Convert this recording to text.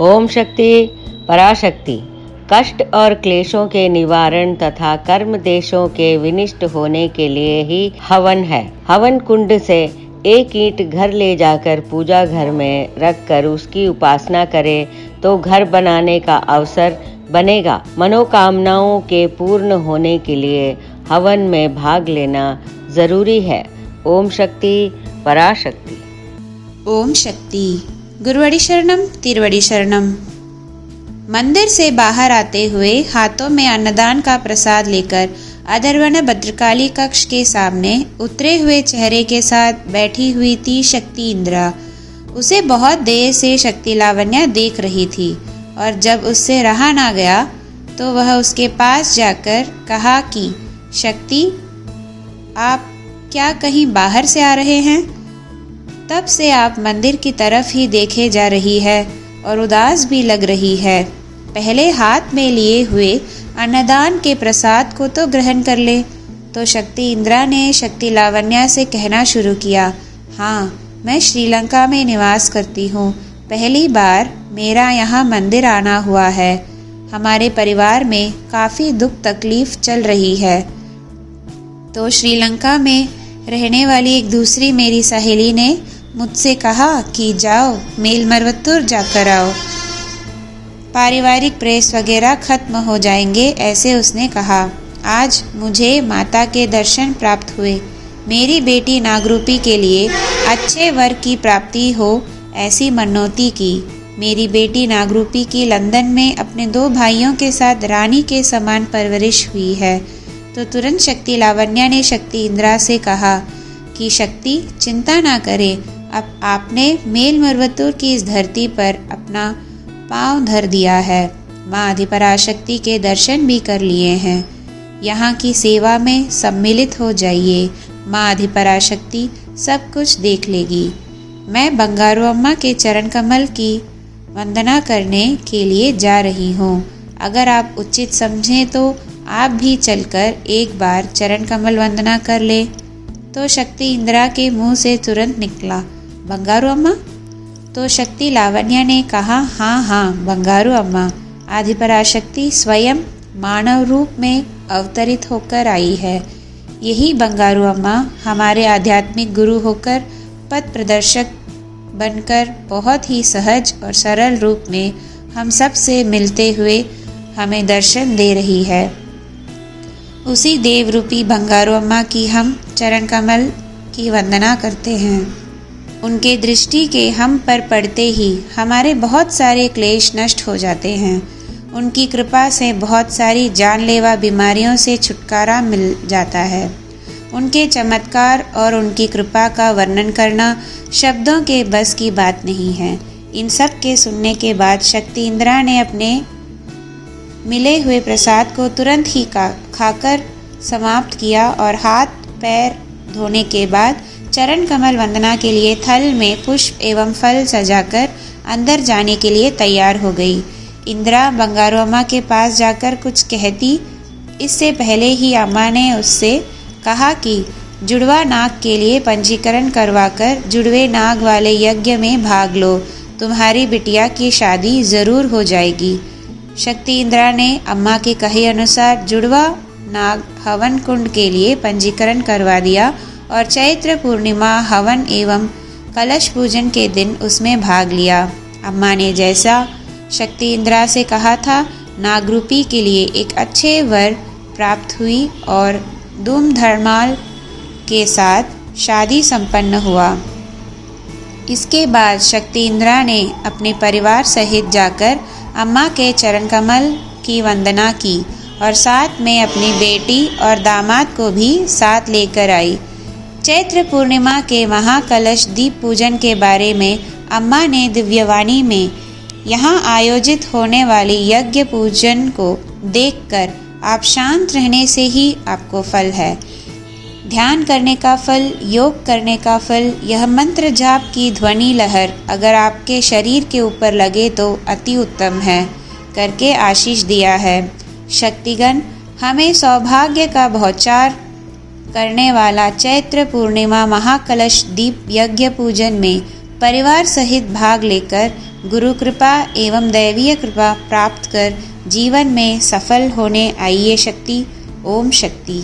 ओम शक्ति पराशक्ति कष्ट और क्लेशों के निवारण तथा कर्म देशों के विनिष्ट होने के लिए ही हवन है। हवन कुंड से एक ईंट घर ले जाकर पूजा घर में रखकर उसकी उपासना करे तो घर बनाने का अवसर बनेगा। मनोकामनाओं के पूर्ण होने के लिए हवन में भाग लेना जरूरी है। ओम शक्ति पराशक्ति। ओम शक्ति। गुरुवड़ी शरणम तिरुवड़ी शरणम। मंदिर से बाहर आते हुए हाथों में अन्नदान का प्रसाद लेकर अधर्वण भद्रकाली कक्ष के सामने उतरे हुए चेहरे के साथ बैठी हुई थी शक्ति इंद्रा। उसे बहुत देर से शक्ति लावण्या देख रही थी और जब उससे रहा ना गया तो वह उसके पास जाकर कहा कि शक्ति, आप क्या कहीं बाहर से आ रहे हैं? तब से आप मंदिर की तरफ ही देखे जा रही है और उदास भी लग रही है। पहले हाथ में लिए हुए अन्नदान के प्रसाद को तो ग्रहण कर ले। तो शक्ति इंद्रा ने शक्ति लावण्या से कहना शुरू किया, हाँ, मैं श्रीलंका में निवास करती हूँ। पहली बार मेरा यहाँ मंदिर आना हुआ है। हमारे परिवार में काफ़ी दुख तकलीफ चल रही है। तो श्रीलंका में रहने वाली एक दूसरी मेरी सहेली ने मुझसे कहा कि जाओ मेल मरवत्तुर जाकर आओ, पारिवारिक प्रेस वगैरह खत्म हो जाएंगे, ऐसे उसने कहा। आज मुझे माता के दर्शन प्राप्त हुए। मेरी बेटी नागरूपी के लिए अच्छे वर की प्राप्ति हो ऐसी मनौती की। मेरी बेटी नागरूपी की लंदन में अपने 2 भाइयों के साथ रानी के समान परवरिश हुई है। तो तुरंत शक्ति लावण्या ने शक्ति इंद्रा से कहा कि शक्ति, चिंता ना करे, अब आपने मेल मरवत्तुर की इस धरती पर अपना पांव धर दिया है। माँ आदिपराशक्ति के दर्शन भी कर लिए हैं। यहाँ की सेवा में सम्मिलित हो जाइए। माँ आदिपराशक्ति सब कुछ देख लेगी। मैं बंगारू अम्मा के चरण कमल की वंदना करने के लिए जा रही हूँ। अगर आप उचित समझें तो आप भी चलकर एक बार चरण कमल वंदना कर ले। तो शक्ति इंद्रा के मुंह से तुरंत निकला, बंगारू अम्मा? तो शक्ति लावण्या ने कहा, हाँ हाँ बंगारू अम्मा। आदिपराशक्ति स्वयं मानव रूप में अवतरित होकर आई है। यही बंगारू अम्मा हमारे आध्यात्मिक गुरु होकर पथ प्रदर्शक बनकर बहुत ही सहज और सरल रूप में हम सब से मिलते हुए हमें दर्शन दे रही है। उसी देव रूपी बंगारू अम्मा की हम चरण कमल की वंदना करते हैं। उनके दृष्टि के हम पर पड़ते ही हमारे बहुत सारे क्लेश नष्ट हो जाते हैं। उनकी कृपा से बहुत सारी जानलेवा बीमारियों से छुटकारा मिल जाता है। उनके चमत्कार और उनकी कृपा का वर्णन करना शब्दों के बस की बात नहीं है। इन सब के सुनने के बाद शक्ति इंद्रा ने अपने मिले हुए प्रसाद को तुरंत ही खाकर समाप्त किया और हाथ पैर धोने के बाद चरण कमल वंदना के लिए थल में पुष्प एवं फल सजाकर अंदर जाने के लिए तैयार हो गई। इंद्रा बंगारू अम्मा के पास जाकर कुछ कहती, इससे पहले ही अम्मा ने उससे कहा कि जुड़वा नाग के लिए पंजीकरण करवाकर जुड़वे नाग वाले यज्ञ में भाग लो, तुम्हारी बिटिया की शादी जरूर हो जाएगी। शक्ति इंद्रा ने अम्मा के कहे अनुसार जुड़वा नाग हवन कुंड के लिए पंजीकरण करवा दिया और चैत्र पूर्णिमा हवन एवं कलश पूजन के दिन उसमें भाग लिया। अम्मा ने जैसा शक्ति इंद्रा से कहा था, नागरूपी के लिए एक अच्छे वर प्राप्त हुई और धूमधड़ाम के साथ शादी संपन्न हुआ। इसके बाद शक्ति इंद्रा ने अपने परिवार सहित जाकर अम्मा के चरण कमल की वंदना की और साथ में अपनी बेटी और दामाद को भी साथ लेकर आई। चैत्र पूर्णिमा के महाकलश दीप पूजन के बारे में अम्मा ने दिव्यवाणी में यहाँ आयोजित होने वाली यज्ञ पूजन को देखकर आप शांत रहने से ही आपको फल है। ध्यान करने का फल, योग करने का फल, यह मंत्र जाप की ध्वनि लहर अगर आपके शरीर के ऊपर लगे तो अति उत्तम है, करके आशीष दिया है। शक्तिगण हमें सौभाग्य का बहुचार करने वाला चैत्र पूर्णिमा महाकलश दीप यज्ञ पूजन में परिवार सहित भाग लेकर गुरु कृपा एवं दैवीय कृपा प्राप्त कर जीवन में सफल होने आइए शक्ति। ओम शक्ति।